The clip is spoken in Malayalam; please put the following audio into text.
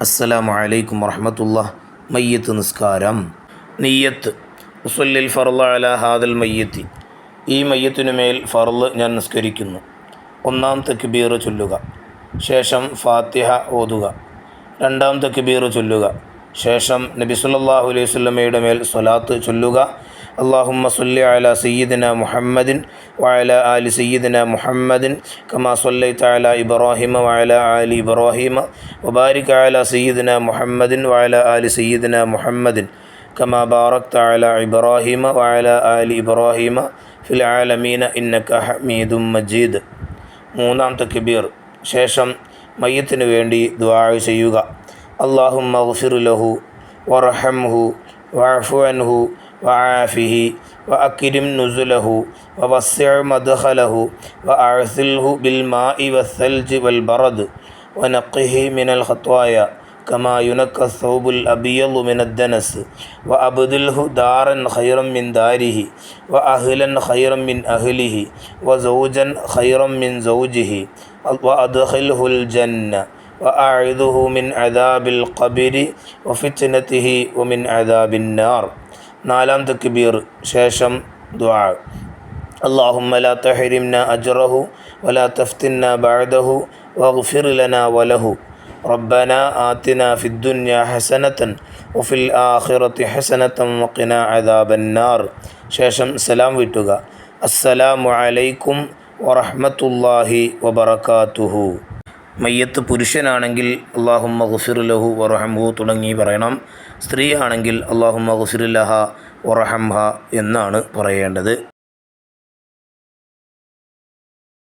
അസ്സലാമു അലൈക്കും വറഹ്മത്തുള്ളാഹി. മയ്യത്ത് നിസ്കാരം. നിയ്യത്ത്. ഉസല്ലിൽ ഫർള അലാ ഹാദൽ മയ്യത്തി. ഈ മയ്യത്തിനുമേൽ ഫർള് ഞാൻ നിസ്കരിക്കുന്നു. ഒന്നാം തക്ബീർ ചൊല്ലുക, ശേഷം ഫാത്തിഹ ഓതുക. രണ്ടാം തക്ബീർ ചൊല്ലുക, ശേഷം നബി സല്ലല്ലാഹു അലൈഹി വസല്ലമയുടെ മേൽ സ്വലാത്ത് ചൊല്ലുക. അല്ലാഹുമ്മ സ്വല്ലി അലാ സയ്യിദിന മുഹമ്മദിൻ വഅലാ ആലി സയ്യിദിന മുഹമ്മദിൻ കമാ സ്വല്ലൈത അലാ ഇബ്രാഹിമ വഅലാ ആലി ഇബ്രാഹിമ വബാരിക് അലാ സയ്യിദിന മുഹമ്മദിൻ വഅലാ ആലി സയ്യിദിന മുഹമ്മദിൻ കമാ ബാറക്ത അലാ ഇബ്രാഹിമ വഅലാ ആലി ഇബ്രാഹിമ ഫിൽ ആലമീന ഇന്നക ഹമീദും മജീദ്. മൂന്നാം തക്ബീർ. ശേഷം മയ്യത്തിനു വേണ്ടി ദുആ ചെയ്യുക. അല്ലാഹുമ്മ ഗ്ഫിർ ലഹു വർഹംഹു വഅഫു അൻഹു വആഫിഹി വഅക്രിം നുസുലഹു വവസ്സിഅ മദ്ഖലഹു വഅഅ്സിൽഹു ബിൽമാഇ വസ്സൽജി വൽബറദ് വനഖ്ഹിഹി മിനൽ ഖത്വായ കമാ യുനഖ്ഖ الثوبുൽ അബിയളു മിനദ്ദനസ് വഅബ്ദിൽഹു ദാറൻ ഖൈറൻ മിൻ ദാരിഹി വഅഹ്ലൻ ഖൈറൻ മിൻ അഹ്ലിഹി വസൗജൻ ഖൈറൻ മിൻ സൗജിഹി വഅദ്ഖിൽഹുൽ ജന്ന വഅഅ്ദുഹു മിൻ അദാബിൽ ഖബ്രി വഫിത്നതിഹി വമിൻ അദാബിൻ നാർ. നാലാം തക്ബീർ. ശേഷം ദുആ. അല്ലാഹുമ്മ ലാ തഹ്രിംനാ അജ്റഹു വലാ തഫ്തിന്നാ ബഅദഹു വഗ്ഫിർ ലനാ വലഹു റബ്ബനാ ആതിനാ ഫിദ്ദുനിയാ ഹസനതൻ വഫിൽ ആഖിറതി ഹസനതൻ വഖിനാ അദാബന്നാർ. ശേഷം സലാം വീട്ടുക. അസ്സലാമു അലൈക്കും വറഹ്മത്തുള്ളാഹി വബറകാതുഹു. മയ്യത്ത് പുരുഷനാണെങ്കിൽ അല്ലാഹുമ്മ ഗ്ഫിർ ലഹു വർഹംഹു തുടങ്ങി പറയണം. സ്ത്രീ ആണെങ്കിൽ അല്ലാഹുമ്മ ഗ്ഫിർ ലഹാ വർഹംഹാ എന്നാണ് പറയേണ്ടത്.